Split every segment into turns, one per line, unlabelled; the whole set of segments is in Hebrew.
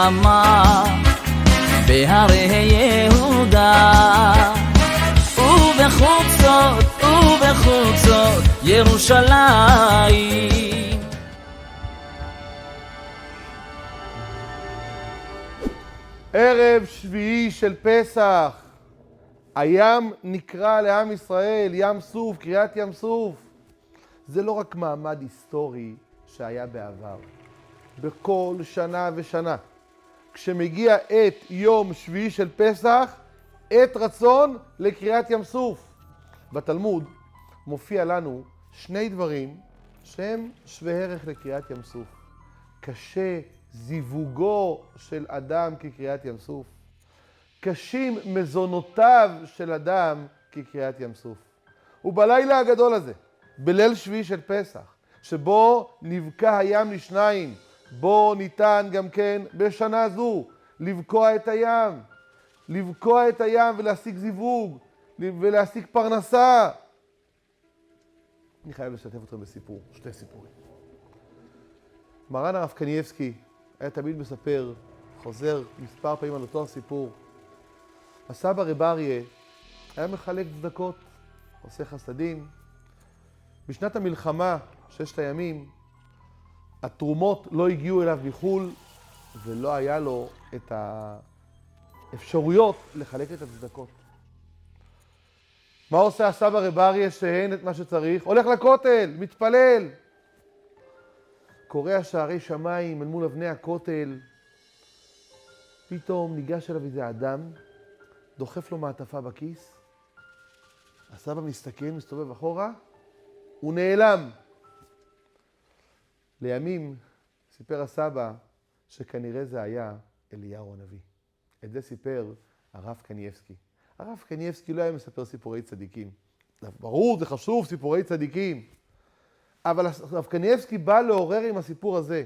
חמה בהרי יהודה ובחוצות ירושלים.
ערב שביעי של פסח, הים נקרא לעם ישראל ים סוף, קריאת ים סוף. זה לא רק מעמד היסטורי שהיה בעבר. בכל שנה ושנה, כשמגיע עת יום שביעי של פסח, עת רצון לקריאת ים סוף. בתלמוד מופיע לנו שני דברים שהם שווה ערך לקריאת ים סוף. קשה זיווגו של אדם כקריאת ים סוף. קשים מזונותיו של אדם כקריאת ים סוף. ובלילה הגדול הזה, בליל שביעי של פסח, שבו נבקע הים לשניים, בו ניתן גם כן בשנה זו לבקוע את הים. לבקוע את הים ולהשיג זיווג ולהשיג פרנסה. אני חייב לשתף אתכם בסיפור, שתי סיפורים. מרן הרב קניבסקי היה תמיד מספר, חוזר מספר פעמים על אותו הסיפור. הסבא רב אריה היה מחלק צדקות, עושה חסדים. בשנת המלחמה, ששת הימים, התרומות לא הגיעו אליו מחול, ולא היה לו את האפשרויות לחלק את הצדקות. מה עושה הסבא רב אריה שאין את מה שצריך? הולך לכותל, מתפלל. קורע שערי שמיים אל מול אבני הכותל. פתאום ניגש אליו איזה אדם, דוחף לו מעטפה בכיס. הסבא מסתכל, מסתובב אחורה, הוא נעלם. לימים סיפר הסבא שכנראה זה היה אליהו הנביא. את זה סיפר הרב קניבסקי. הרב קניבסקי לא היה מספר סיפורי צדיקים. ברור, זה חשוב, סיפורי צדיקים. אבל הרב קניבסקי בא לעורר עם הסיפור הזה.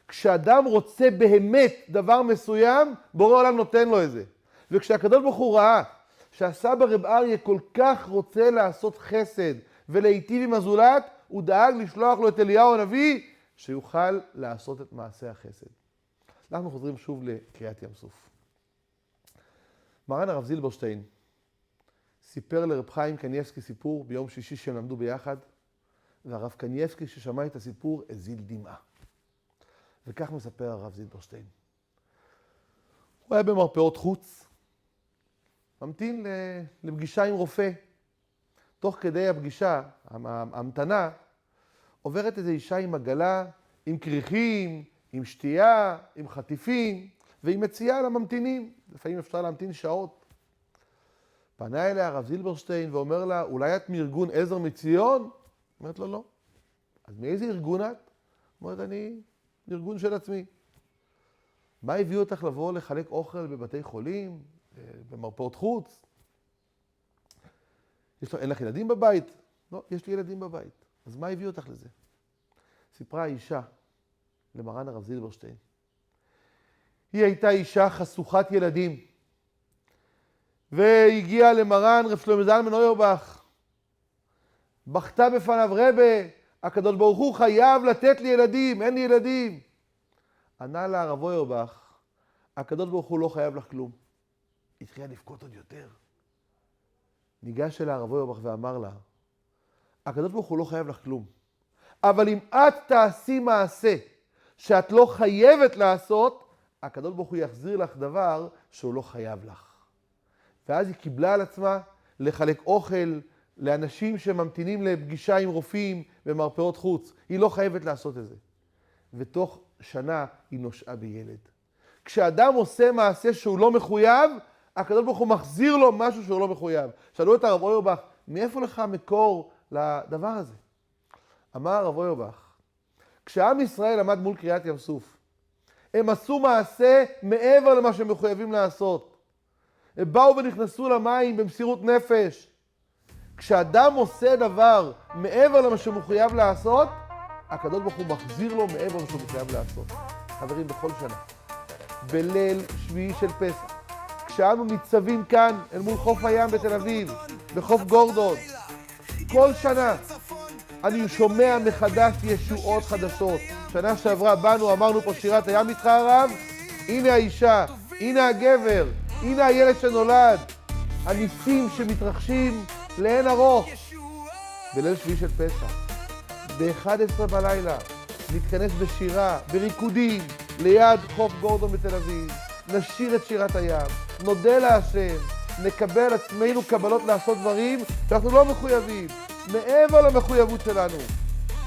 כשאדם רוצה באמת דבר מסוים, בורא עולם נותן לו את זה. וכשהקדוש ברוך הוא ראה שהסבא רב אריה כל כך רוצה לעשות חסד ולהיטיב עם הזולת, הוא דאג לשלוח לו את אליהו הנביא שיוכל לעשות את מעשה החסד. אנחנו חוזרים שוב לקריאת ים סוף. מרן הרב זילברשטיין סיפר לרב חיים קניבסקי סיפור ביום שישי שהם למדו ביחד, והרב קניבסקי ששמע את הסיפור הזיל דמעה. וכך מספר הרב זילברשטיין. הוא היה במרפאות חוץ, ממתין לפגישה עם רופא. תוך כדי הפגישה, ההמתנה, עוברת איזו אישה עם עגלה, עם כריכים, עם שתייה, עם חטיפים, והיא מציעה לממתינים. לפעמים אפשר להמתין שעות. פנה אליה הרב זילברשטיין ואומר לה, אולי את מארגון עזר מציון? אומרת לו, לא. אז מאיזה ארגון את? אומרת, אני ארגון של עצמי. מה הביא אותך לבוא לחלק אוכל בבתי חולים, במרפאות חוץ? אין לך ילדים בבית? לא, יש לי ילדים בבית. אז מה הביא אותך לזה? סיפרה האישה למרן הרב זילברשטיין. היא הייתה אישה חשוכת ילדים, והגיעה למרן רב שלמה זלמן אוירבך. בכתה בפניו, רבה, הקדוש ברוך הוא חייב לתת לי ילדים, אין לי ילדים. ענה לה הרב אוירבך, הקדוש ברוך הוא לא חייב לך כלום. התחילה לבכות עוד יותר. ניגש אליה הרב אוירבך ואמר לה, הקדוש ברוך הוא לא חייב לך כלום. אבל אם את תעשי מעשה שאת לא חייבת לעשות, הקדוש ברוך הוא יחזיר לך דבר שהוא לא חייב לך. ואז היא קיבלה על עצמה לחלק אוכל לאנשים שממתינים לפגישה עם רופאים במרפאות חוץ. היא לא חייבת לעשות את זה. ותוך שנה היא נושעה בילד. כשאדם עושה מעשה שהוא לא מחויב, הקדוש ברוך הוא מחזיר לו משהו שהוא לא מחויב. שאלו את הרב אוירבך, מאיפה לך מקור לדבר הזה? אמר הרב אוירבך, כשעם ישראל עמד מול קריאת ים סוף, הם עשו מעשה מעבר למה שהם מחויבים לעשות. הם באו ונכנסו למים במסירות נפש. כשאדם עושה דבר מעבר למה שהוא מחויב לעשות, הקדוש ברוך הוא מחזיר לו מעבר למה שהוא מחויב לעשות. חברים, בכל שנה, בליל שביעי של פסח, כשאנו ניצבים כאן אל מול חוף הים בתל אביב, בחוף גורדון, כל שנה אני שומע מחדש ישועות חדשות. שנה שעברה באנו, אמרנו פה שירת הים איתך הרב, הנה האישה, הנה הגבר, הנה הילד שנולד. הניסים שמתרחשים לאין ארוך. בליל שביעי של פסח, ב-11 בלילה, נתכנס בשירה, בריקודים, ליד חוף גורדון בתל אביב. נשיר את שירת הים, נודה להשם, נקבל על עצמנו קבלות לעשות דברים שאנחנו לא מחויבים, מעבר למחויבות שלנו.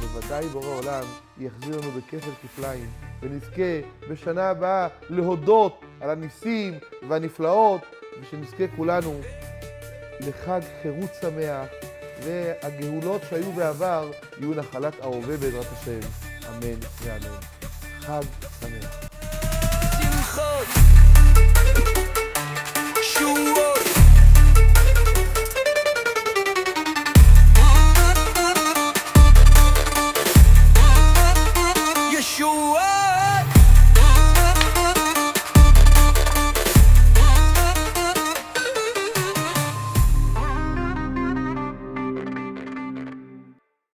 בוודאי בורא עולם יחזיר לנו בכפל כפליים, ונזכה בשנה הבאה להודות על הניסים והנפלאות, ושנזכה כולנו לחג חירות שמח, והגאולות שהיו בעבר יהיו נחלת ההווה בעזרת השם. אמן ואמן. חג שמח.
שמחות, שורות